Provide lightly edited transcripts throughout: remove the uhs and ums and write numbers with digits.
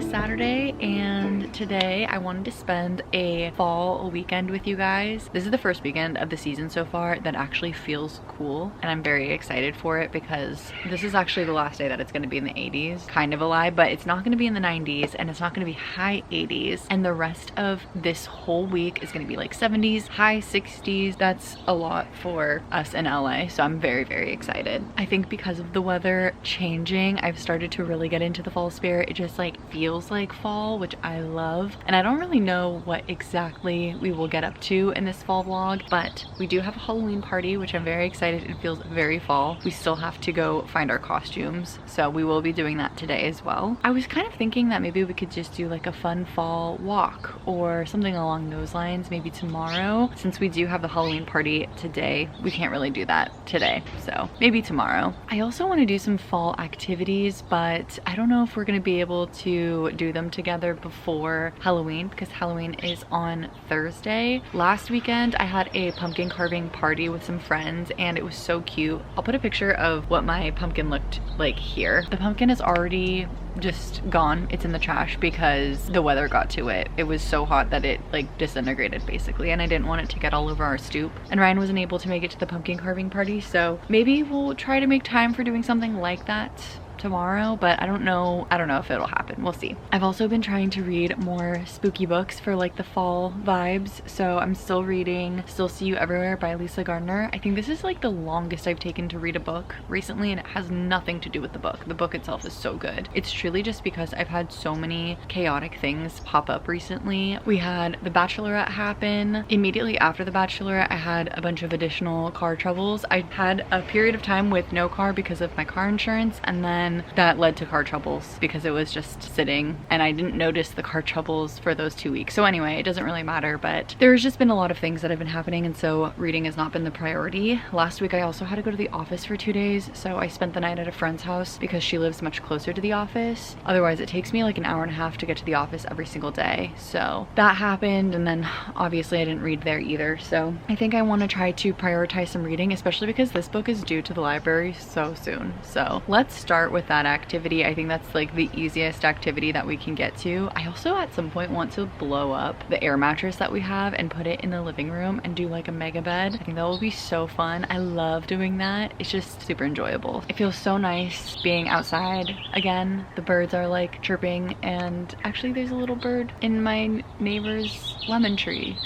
is Saturday, and today I wanted to spend a fall weekend with you guys. This is the first weekend of the season so far that actually feels cool, and I'm very excited for it because this is actually the last day that it's going to be in the 80s. Kind of a lie, but it's not going to be in the 90s and it's not going to be high 80s, and the rest of this whole week is going to be like 70s, high 60s. That's a lot for us in LA, so I'm very, very excited. I think because of the weather changing, I've started to really get into the fall spirit. It just like feels like fall, which I love, and I don't really know what exactly we will get up to in this fall vlog, but we do have a Halloween party, which I'm very excited. It feels very fall. We still have to go find our costumes, so we will be doing that today as well. I was kind of thinking that maybe we could just do like a fun fall walk or something along those lines maybe tomorrow. Since we do have the Halloween party today, we can't really do that today, so maybe tomorrow. I also want to do some fall activities, but I don't know if we're going to be able to do them together before Halloween because Halloween is on Thursday. Last weekend I had a pumpkin carving party with some friends and it was so cute. I'll put a picture of what my pumpkin looked like here. The pumpkin is already just gone. It's in the trash because the weather got to it. It was so hot that it like disintegrated basically, and I didn't want it to get all over our stoop. And Ryan wasn't able to make it to the pumpkin carving party, so maybe we'll try to make time for doing something like that tomorrow, but I don't know if it'll happen. We'll see. I've also been trying to read more spooky books for like the fall vibes, so I'm still reading Still See You Everywhere by Lisa Gardner. I think this is like the longest I've taken to read a book recently, and it has nothing to do with the book. The book itself is so good. It's truly just because I've had so many chaotic things pop up recently. We had the Bachelorette happen. Immediately after the Bachelorette, I had a bunch of additional car troubles. I had a period of time with no car because of my car insurance, and then that led to car troubles because it was just sitting, and I didn't notice the car troubles for those 2 weeks. So anyway, it doesn't really matter, but there's just been a lot of things that have been happening, and so reading has not been the priority. Last week I also had to go to the office for 2 days, so I spent the night at a friend's house because she lives much closer to the office. Otherwise it takes me like an hour and a half to get to the office every single day. So that happened, and then obviously I didn't read there either. So I think I want to try to prioritize some reading, especially because this book is due to the library so soon. So let's start with that activity. I think that's like the easiest activity that we can get to. I also at some point want to blow up the air mattress that we have and put it in the living room and do like a mega bed. I think that will be so fun. I love doing that. It's just super enjoyable. It feels so nice being outside again. The birds are like chirping, and actually there's a little bird in my neighbor's lemon tree.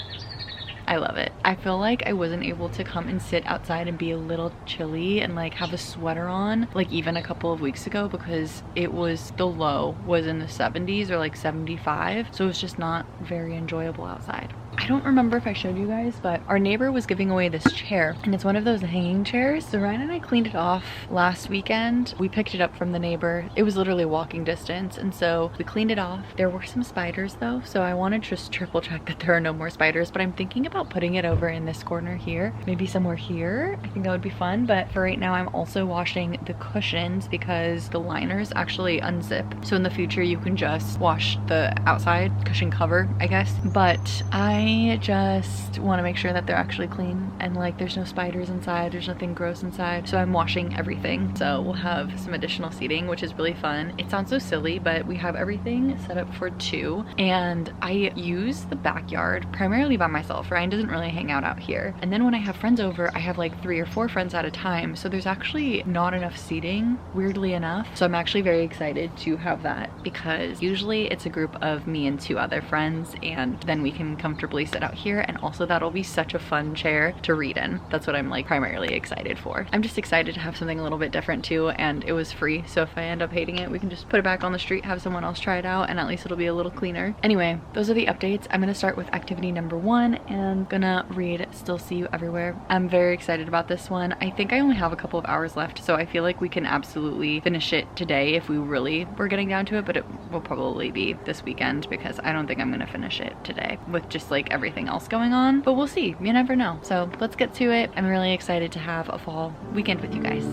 I love it. I feel like I wasn't able to come and sit outside and be a little chilly and like have a sweater on like even a couple of weeks ago because it was, the low was in the 70s or like 75, so it's just not very enjoyable outside. I don't remember if I showed you guys, but our neighbor was giving away this chair, and it's one of those hanging chairs. So Ryan and I cleaned it off last weekend. We picked it up from the neighbor. It was literally walking distance, and so we cleaned it off. There were some spiders though, so I want to just triple check that there are no more spiders, but I'm thinking about putting it over in this corner here, maybe somewhere here. I think that would be fun, but for right now I'm also washing the cushions because the liners actually unzip. So in the future you can just wash the outside cushion cover, I guess, but I just want to make sure that they're actually clean and like there's no spiders inside, there's nothing gross inside. So I'm washing everything. So we'll have some additional seating, which is really fun. It sounds so silly, but we have everything set up for 2, and I use the backyard primarily by myself. Ryan doesn't really hang out here, and then when I have friends over, I have like 3 or 4 friends at a time, so there's actually not enough seating, weirdly enough. So I'm actually very excited to have that because usually it's a group of me and 2 other friends, and then we can comfortably sit out here, and also that'll be such a fun chair to read in. That's what I'm like primarily excited for. I'm just excited to have something a little bit different too, and it was free, so if I end up hating it, we can just put it back on the street, have someone else try it out, and at least it'll be a little cleaner. Anyway, those are the updates. I'm gonna start with activity number 1 and gonna read Still See You Everywhere. I'm very excited about this one. I think I only have a couple of hours left, so I feel like we can absolutely finish it today if we really were getting down to it, but it will probably be this weekend because I don't think I'm gonna finish it today with just like everything else going on, but we'll see. You never know. So let's get to it. I'm really excited to have a fall weekend with you guys.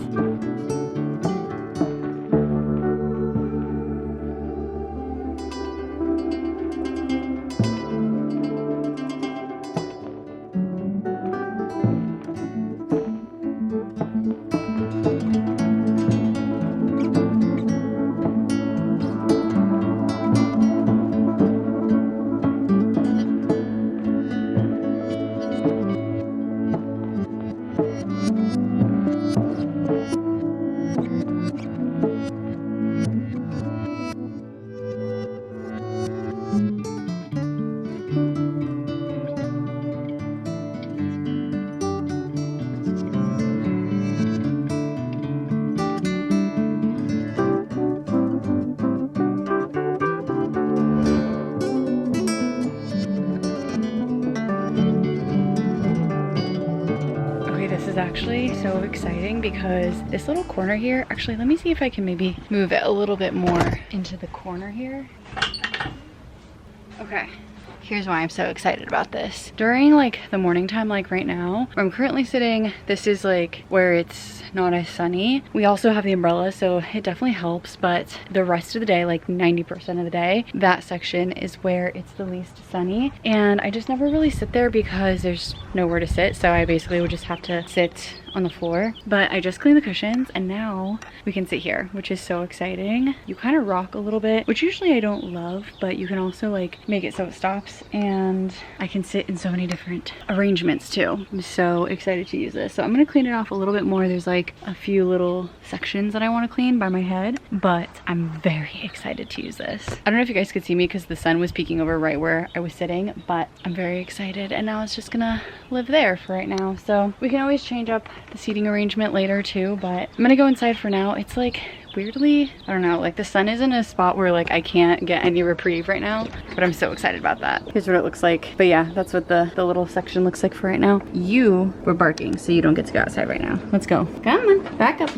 This is actually so exciting because this little corner here, actually, let me see if I can maybe move it a little bit more into the corner here. Okay. Here's why I'm so excited about this. During like the morning time, like right now, where I'm currently sitting, this is like where it's not as sunny. We also have the umbrella, so it definitely helps, but the rest of the day, like 90% of the day, that section is where it's the least sunny. And I just never really sit there because there's nowhere to sit, so I basically would just have to sit on the floor. But I just cleaned the cushions and now we can sit here, which is so exciting. You kind of rock a little bit, which usually I don't love, but you can also like make it so it stops, and I can sit in so many different arrangements too. I'm so excited to use this. So I'm gonna clean it off a little bit more. There's like a few little sections that I want to clean by my head, but I'm very excited to use this. I don't know if you guys could see me because the sun was peeking over right where I was sitting, but I'm very excited, and now it's just gonna live there for right now. So we can always change up the seating arrangement later too, but I'm gonna go inside for now. It's like weirdly, I don't know, like the sun is in a spot where like I can't get any reprieve right now, but I'm so excited about that. Here's what it looks like. But yeah, that's what the little section looks like for right now. You were barking, so you don't get to go outside right now. Let's go. Come on, back up.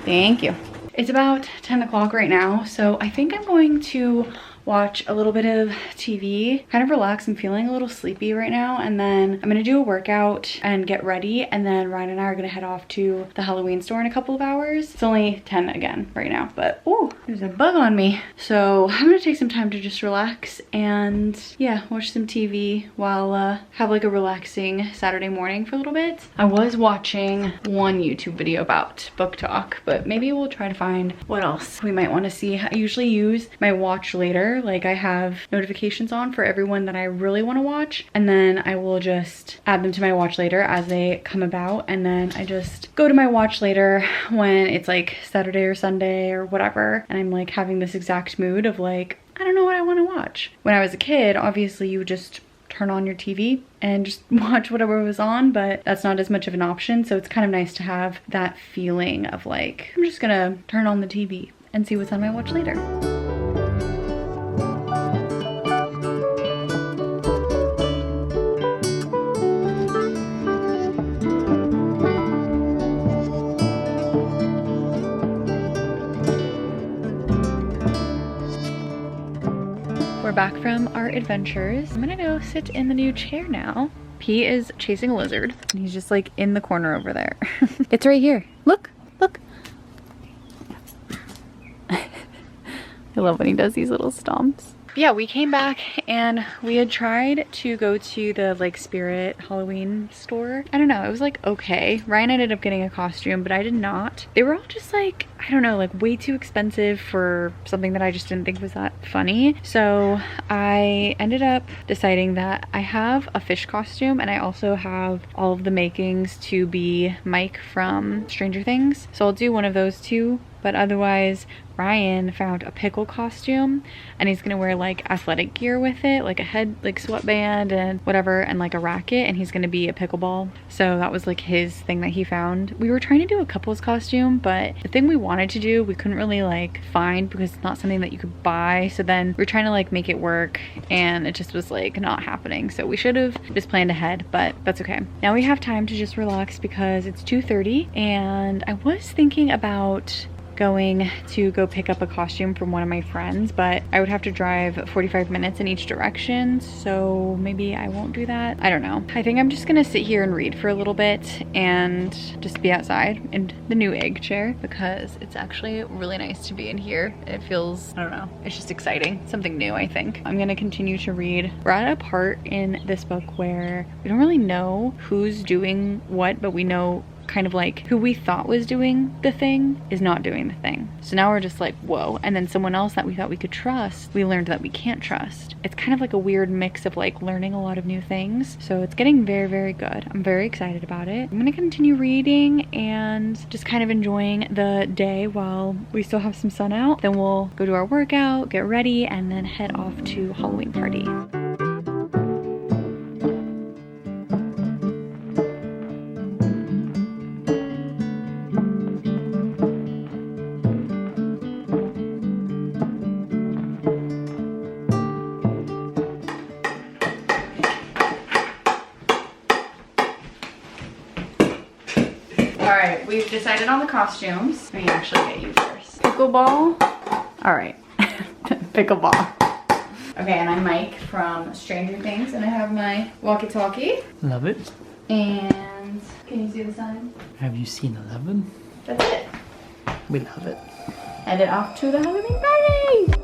Thank you. It's about 10 o'clock right now, so I think I'm going to watch a little bit of TV, kind of relax. I'm feeling a little sleepy right now, and then I'm gonna do a workout and get ready, and then Ryan and I are gonna head off to the Halloween store in a couple of hours. It's only 10 again right now, but oh, there's a bug on me. So I'm gonna take some time to just relax and yeah, watch some TV while have like a relaxing Saturday morning for a little bit. I was watching one YouTube video about book talk, but maybe we'll try to find what else we might want to see. I usually use my watch later. Like I have notifications on for everyone that I really want to watch, and then I will just add them to my watch later as they come about, and then I just go to my watch later when it's like Saturday or Sunday or whatever, and I'm like having this exact mood of like, I don't know what I want to watch. When I was a kid, obviously you would just turn on your TV and just watch whatever was on, but that's not as much of an option, so it's kind of nice to have that feeling of like, I'm just gonna turn on the TV and see what's on my watch later. We're back from our adventures. I'm gonna go sit in the new chair now. P is chasing a lizard, and he's just like in the corner over there. It's right here. Look, look. I love when he does these little stomps. Yeah, we came back and we had tried to go to the like Spirit Halloween store. I don't know, it was like okay. Ryan ended up getting a costume, but I did not. They were all just like, I don't know, like way too expensive for something that I just didn't think was that funny. So I ended up deciding that I have a fish costume and I also have all of the makings to be Mike from Stranger Things. So I'll do one of those two. But otherwise, Ryan found a pickle costume, and he's gonna wear like athletic gear with it, like a head, like sweatband and whatever, and like a racket, and he's gonna be a pickleball. So that was like his thing that he found. We were trying to do a couple's costume, but the thing we wanted to do, we couldn't really like find because it's not something that you could buy. So then we're trying to like make it work, and it just was like not happening. So we should have just planned ahead, but that's okay. Now we have time to just relax because it's 2:30, and I was thinking about going to go pick up a costume from one of my friends, but I would have to drive 45 minutes in each direction, so maybe I won't do that. I don't know. I think I'm just gonna sit here and read for a little bit and just be outside in the new egg chair because it's actually really nice to be in here. It feels, I don't know, it's just exciting. Something new, I think. I'm gonna continue to read. We're at a part in this book where we don't really know who's doing what, but we know kind of like who we thought was doing the thing is not doing the thing. So now we're just like, whoa. And then someone else that we thought we could trust, we learned that we can't trust. It's kind of like a weird mix of like learning a lot of new things. So it's getting very, very good. I'm very excited about it. I'm gonna continue reading and just kind of enjoying the day while we still have some sun out. Then we'll go to our workout, get ready, and then head off to Halloween party. right, we've decided on the costumes. Let me actually get you first. Pickleball. All right, pickleball. Okay, and I'm Mike from Stranger Things, and I have my walkie-talkie. Love it. And can you see the sign? Have you seen 11? That's it. We love it. Headed off to the Halloween party.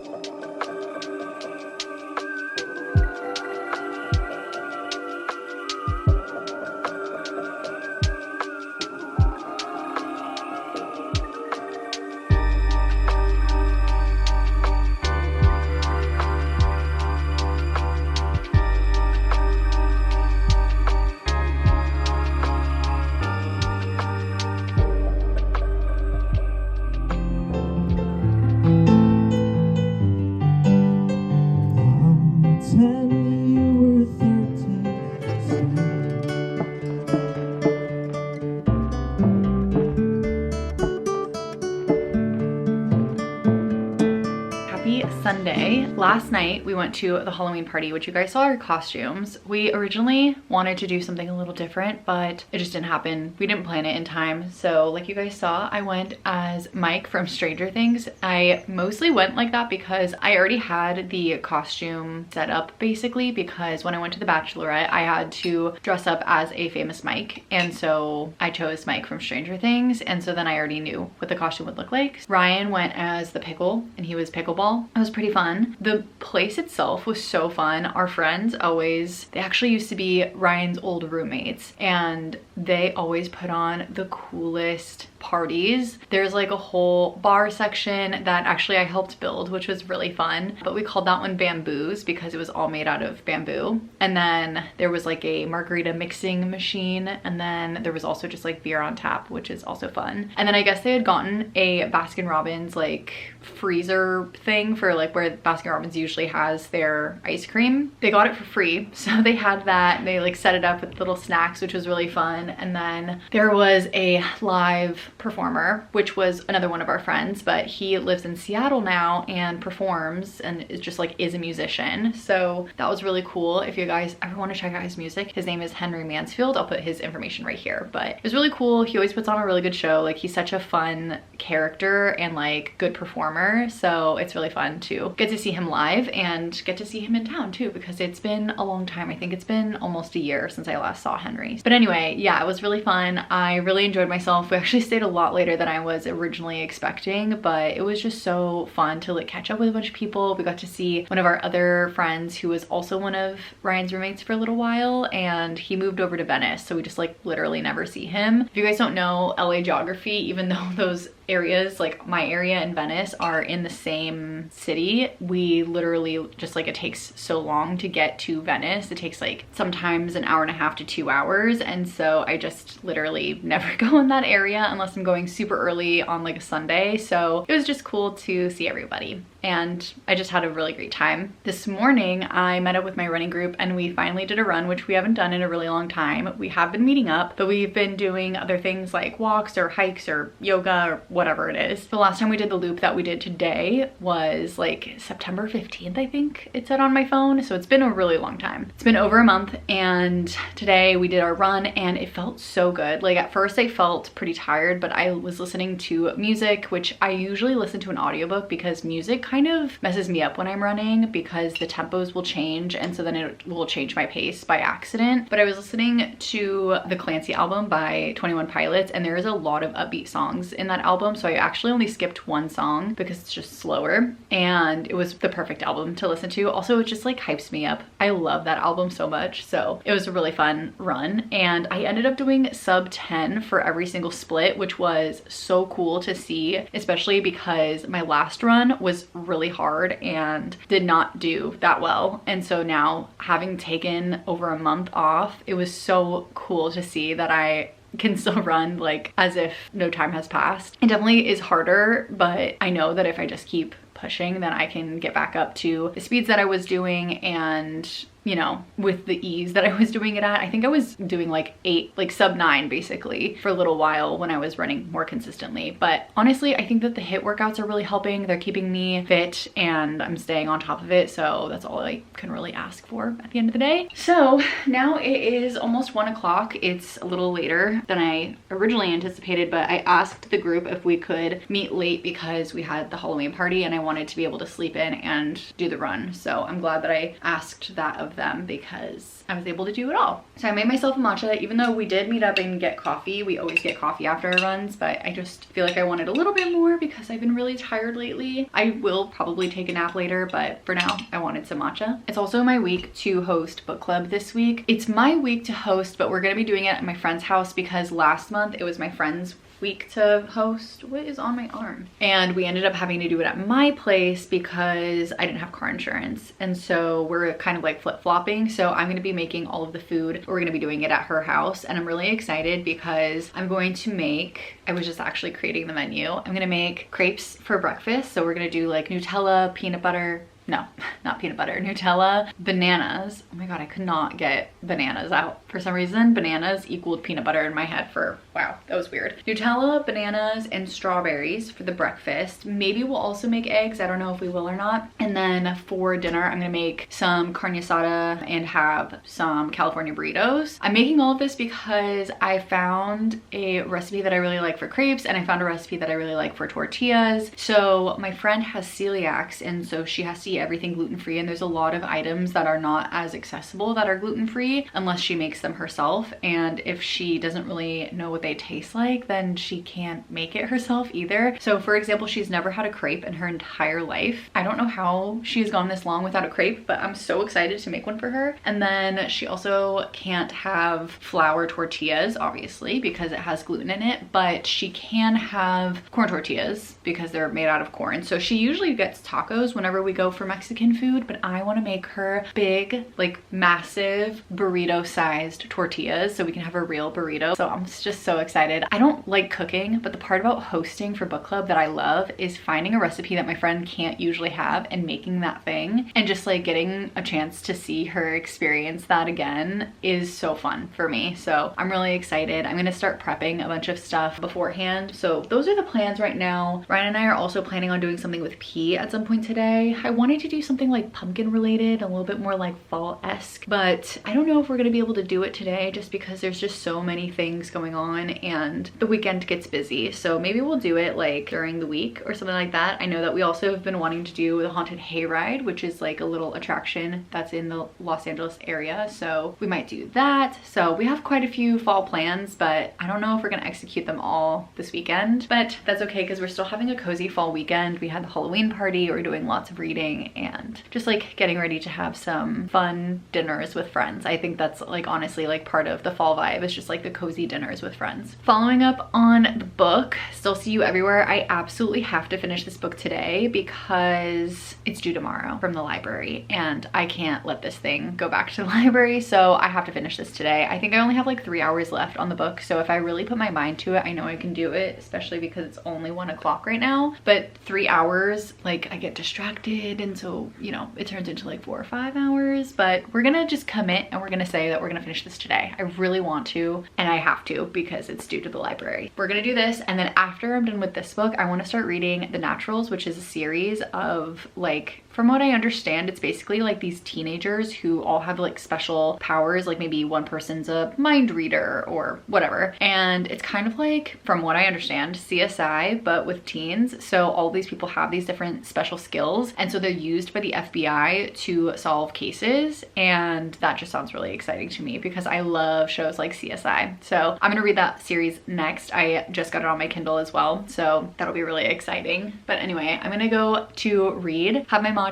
Sunday. Last night we went to the Halloween party, which you guys saw our costumes. We originally wanted to do something a little different, but it just didn't happen. We didn't plan it in time. So like you guys saw, I went as Mike from Stranger Things. I mostly went like that because I already had the costume set up basically, because when I went to the Bachelorette, I had to dress up as a famous Mike. And so I chose Mike from Stranger Things. And so then I already knew what the costume would look like. Ryan went as the pickle and he was pickleball. It was pretty fun. The place itself was so fun. Our friends they actually used to be Ryan's old roommates, and they always put on the coolest parties. There's like a whole bar section that actually I helped build, which was really fun, but we called that one Bamboos because it was all made out of bamboo. And then there was like a margarita mixing machine, and then there was also just like beer on tap, which is also fun. And then I guess they had gotten a Baskin-Robbins like freezer thing for like where Baskin-Robbins usually has their ice cream. They got it for free, so they had that. They like set it up with little snacks, which was really fun. And then there was a live performer, which was another one of our friends, but he lives in Seattle now and performs and is just like is a musician. So that was really cool. If you guys ever want to check out his music, his name is Henry Mansfield. I'll put his information right here, but it was really cool. He always puts on a really good show. Like he's such a fun character and like good performer. So it's really fun to get to see him live and get to see him in town too, because it's been a long time. I think it's been almost a year since I last saw Henry. But anyway, yeah, it was really fun. I really enjoyed myself. We actually stayed a lot later than I was originally expecting, but it was just so fun to like catch up with a bunch of people. We got to see one of our other friends who was also one of Ryan's roommates for a little while, and he moved over to Venice, so we just like literally never see him. If you guys don't know LA geography, even though those areas like my area and Venice are in the same city, we literally just like, it takes so long to get to Venice. It takes like sometimes an hour and a half to 2 hours, and so I just literally never go in that area unless I'm going super early on like a Sunday. So it was just cool to see everybody, and I just had a really great time. This morning I met up with my running group and we finally did a run, which we haven't done in a really long time. We have been meeting up, but we've been doing other things like walks or hikes or yoga or whatever it is. The last time we did the loop that we did today was like September 15th, I think it said on my phone. So it's been a really long time. It's been over a month, and today we did our run and it felt so good. Like at first I felt pretty tired, but I was listening to music, which I usually listen to an audiobook because music kind of messes me up when I'm running because the tempos will change, and so then it will change my pace by accident. But I was listening to the Clancy album by 21 Pilots, and there is a lot of upbeat songs in that album, so I actually only skipped one song because it's just slower, and it was the perfect album to listen to. Also, it just like hypes me up. I love that album so much, so it was a really fun run, and I ended up doing sub 10 for every single split, which was so cool to see, especially because my last run was really hard and did not do that well. And so now, having taken over a month off, it was so cool to see that I can still run like as if no time has passed. It definitely is harder, but I know that if I just keep pushing, then I can get back up to the speeds that I was doing, and you know, with the ease that I was doing it at. I think I was doing like 8, like sub 9 basically for a little while when I was running more consistently. But honestly, I think that the HIIT workouts are really helping. They're keeping me fit and I'm staying on top of it. So that's all I can really ask for at the end of the day. So now it is almost 1 o'clock. It's a little later than I originally anticipated, but I asked the group if we could meet late because we had the Halloween party and I wanted to be able to sleep in and do the run. So I'm glad that I asked that of them because I was able to do it all. So I made myself a matcha, even though we did meet up and get coffee. We always get coffee after our runs, but I just feel like I wanted a little bit more because I've been really tired lately. I will probably take a nap later, but for now I wanted some matcha. It's also my week to host book club this week. It's my week to host, but we're gonna be doing it at my friend's house because last month it was my friend's week to host. What is on my arm? And we ended up having to do it at my place because I didn't have car insurance. And so we're kind of like flip-flopping. So I'm gonna be making all of the food. We're gonna be doing it at her house. And I'm really excited because I'm going to make, I was just actually creating the menu. I'm gonna make crepes for breakfast. So we're gonna do like Nutella, peanut butter, no, not peanut butter, Nutella, bananas. Oh my God, I could not get bananas out. For some reason, bananas equaled peanut butter in my head for, wow, that was weird. Nutella, bananas, and strawberries for the breakfast. Maybe we'll also make eggs. I don't know if we will or not. And then for dinner, I'm gonna make some carne asada and have some California burritos. I'm making all of this because I found a recipe that I really like for crepes and I found a recipe that I really like for tortillas. So my friend has celiacs and so she has to eat everything gluten-free, and there's a lot of items that are not as accessible that are gluten-free unless she makes them herself. And if she doesn't really know what they taste like, then she can't make it herself either. So for example, she's never had a crepe in her entire life. I don't know how she's gone this long without a crepe, but I'm so excited to make one for her. And then she also can't have flour tortillas, obviously, because it has gluten in it, but she can have corn tortillas because they're made out of corn. So she usually gets tacos whenever we go for Mexican food, but I want to make her big, like massive burrito sized tortillas so we can have a real burrito. So I'm just so excited. I don't like cooking, but the part about hosting for book club that I love is finding a recipe that my friend can't usually have and making that thing, and just like getting a chance to see her experience that again is so fun for me. So I'm really excited. I'm gonna start prepping a bunch of stuff beforehand. So those are the plans right now. Ryan and I are also planning on doing something with pea at some point today. I wanted to do something like pumpkin related, a little bit more like fall-esque, but I don't know if we're gonna be able to do it today just because there's just so many things going on and the weekend gets busy. So maybe we'll do it like during the week or something like that. I know that we also have been wanting to do the haunted hayride, which is like a little attraction that's in the Los Angeles area. So we might do that. So we have quite a few fall plans, but I don't know if we're gonna execute them all this weekend, but that's okay because we're still having a cozy fall weekend. We had the Halloween party, we're doing lots of reading and just like getting ready to have some fun dinners with friends. I think that's like honestly like part of the fall vibe is just like the cozy dinners with friends. Following up on the book, Still See You Everywhere, I absolutely have to finish this book today because it's due tomorrow from the library and I can't let this thing go back to the library, so I have to finish this today. I think I only have like 3 hours left on the book, so if I really put my mind to it, I know I can do it, especially because it's only 1 o'clock right now. But 3 hours, like I get distracted, and so you know it turns into like 4 or 5 hours. But we're gonna just commit and we're gonna say that we're gonna finish this today. I really want to, and I have to because it's due to the library. We're gonna do this, and then after I'm done with this book, I want to start reading The Naturals, which is a series of like, from what I understand, it's basically like these teenagers who all have like special powers, like maybe one person's a mind reader or whatever. And it's kind of like, from what I understand, CSI, but with teens. So all these people have these different special skills. And so they're used by the FBI to solve cases. And that just sounds really exciting to me because I love shows like CSI. So I'm gonna read that series next. I just got it on my Kindle as well. So that'll be really exciting. But anyway, I'm gonna go to read, have my matcha,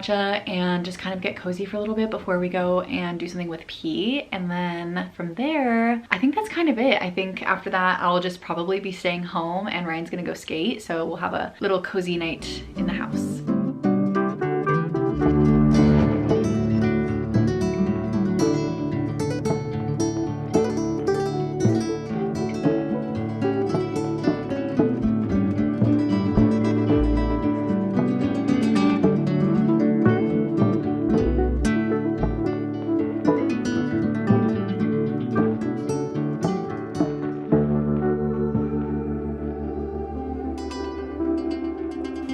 and just kind of get cozy for a little bit before we go and do something with P. And then from there, I think that's kind of it. I think after that, I'll just probably be staying home and Ryan's gonna go skate. So we'll have a little cozy night in the house.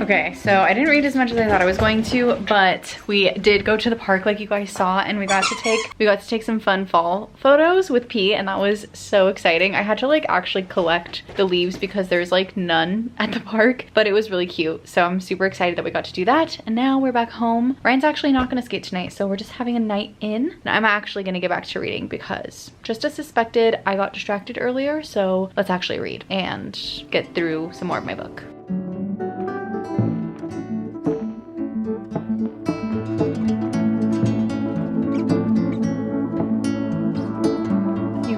Okay, so I didn't read as much as I thought I was going to, but we did go to the park like you guys saw, and we got to take some fun fall photos with P, and that was so exciting. I had to like actually collect the leaves because there's like none at the park, but it was really cute. So I'm super excited that we got to do that. And now we're back home. Ryan's actually not gonna skate tonight, so we're just having a night in. And I'm actually gonna get back to reading because just as suspected, I got distracted earlier. So let's actually read and get through some more of my book.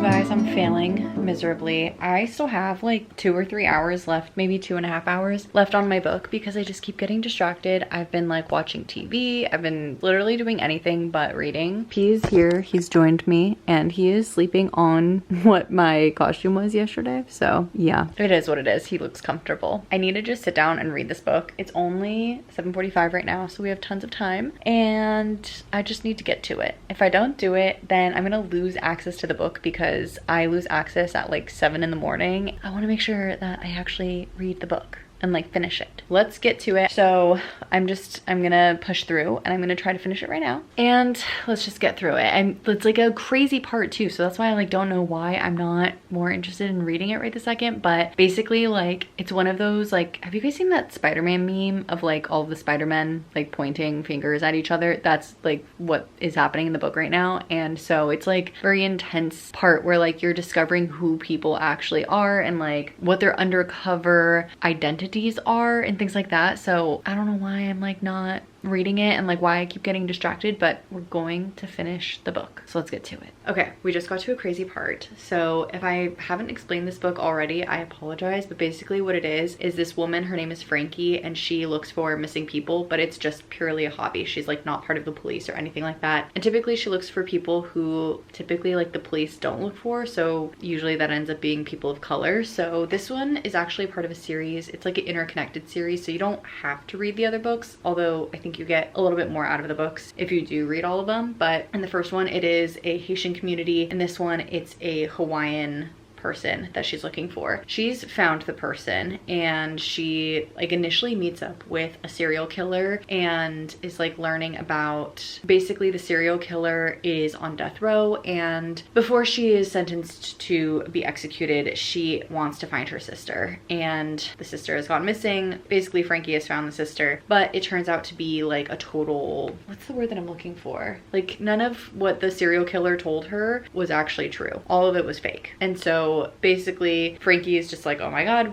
Guys, I'm failing miserably. I still have like 2 or 3 hours left, maybe 2.5 hours left on my book because I just keep getting distracted. I've been like watching TV. I've been literally doing anything but reading. P is here. He's joined me and he is sleeping on what my costume was yesterday. So yeah, it is what it is. He looks comfortable. I need to just sit down and read this book. It's only 7:45 right now, so we have tons of time and I just need to get to it. If I don't do it, then I'm gonna lose access to the book because I lose access at like 7 in the morning. I want to make sure that I actually read the book and like finish it. Let's get to it. So I'm gonna push through and I'm gonna try to finish it right now. And let's just get through it. And it's like a crazy part too. So that's why I like don't know why I'm not more interested in reading it right this second. But basically like it's one of those like, have you guys seen that Spider-Man meme of like all of the Spider-Men like pointing fingers at each other? That's like what is happening in the book right now. And so it's like very intense part where like you're discovering who people actually are and like what their undercover identities are and things like that. So I don't know why I'm like not reading it and like why I keep getting distracted, but we're going to finish the book. So let's get to it. Okay, we just got to a crazy part. So if I haven't explained this book already, I apologize, but basically what it is this woman, her name is Frankie, and she looks for missing people, but it's just purely a hobby. She's like not part of the police or anything like that. And typically she looks for people who typically like the police don't look for. So usually that ends up being people of color. So this one is actually part of a series. It's like an interconnected series. So you don't have to read the other books, although I think you get a little bit more out of the books if you do read all of them. But in the first one, it is a Haitian community. In this one, it's a Hawaiian person that she's looking for. She's found the person and she like initially meets up with a serial killer and is like learning about basically the serial killer is on death row, and before she is sentenced to be executed, she wants to find her sister, and the sister has gone missing. Basically Frankie has found the sister, but it turns out to be like a total, what's the word that I'm looking for? Like none of what the serial killer told her was actually true. All of it was fake. And so basically Frankie is just like, oh my god,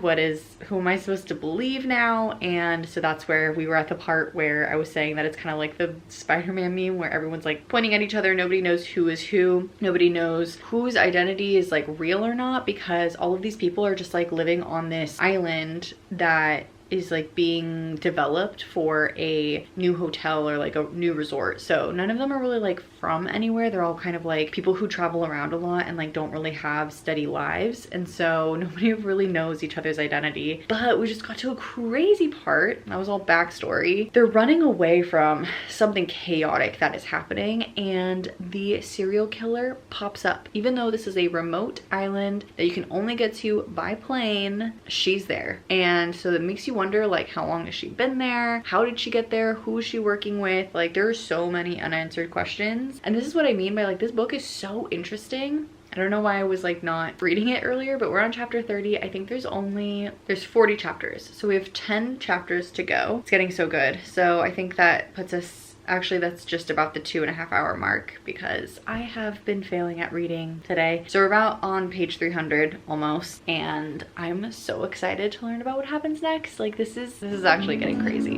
who am I supposed to believe now? And so that's where we were at the part where I was saying that it's kind of like the Spider-Man meme where everyone's like pointing at each other. Nobody knows who is who. Nobody knows whose identity is like real or not, because all of these people are just like living on this island that is like being developed for a new hotel or like a new resort. So none of them are really like from anywhere. They're all kind of like people who travel around a lot and like don't really have steady lives. And so nobody really knows each other's identity. But we just got to a crazy part. That was all backstory. They're running away from something chaotic that is happening, and the serial killer pops up. Even though this is a remote island that you can only get to by plane, she's there. And so that makes you wonder like, how long has she been there? How did she get there? Who is she working with? Like there are so many unanswered questions. And this is what I mean by like, this book is so interesting. I don't know why I was like not reading it earlier, but we're on chapter 30. I think there's 40 chapters. So we have 10 chapters to go. It's getting so good. So I think that puts us, actually that's just about the 2.5 hour mark because I have been failing at reading today. So we're about on page 300 almost, and I'm so excited to learn about what happens next. Like this is actually getting crazy.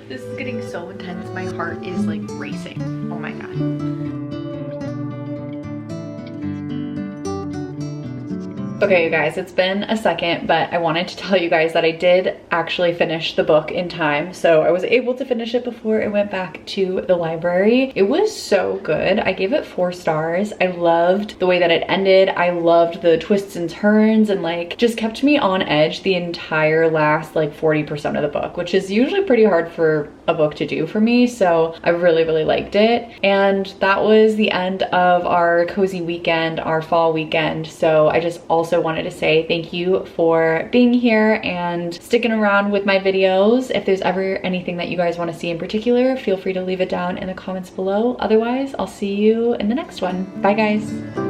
This is getting so intense. My heart is like racing. Oh my god. Okay, you guys, it's been a second, but I wanted to tell you guys that I did actually finish the book in time. So I was able to finish it before it went back to the library. It was so good. I gave it 4 stars. I loved the way that it ended. I loved the twists and turns and like just kept me on edge the entire last like 40% of the book, which is usually pretty hard for a book to do for me. So I really, really liked it. And that was the end of our cozy weekend, our fall weekend. So I just also wanted to say thank you for being here and sticking around with my videos. If there's ever anything that you guys want to see in particular, feel free to leave it down in the comments below. Otherwise, I'll see you in the next one. Bye guys.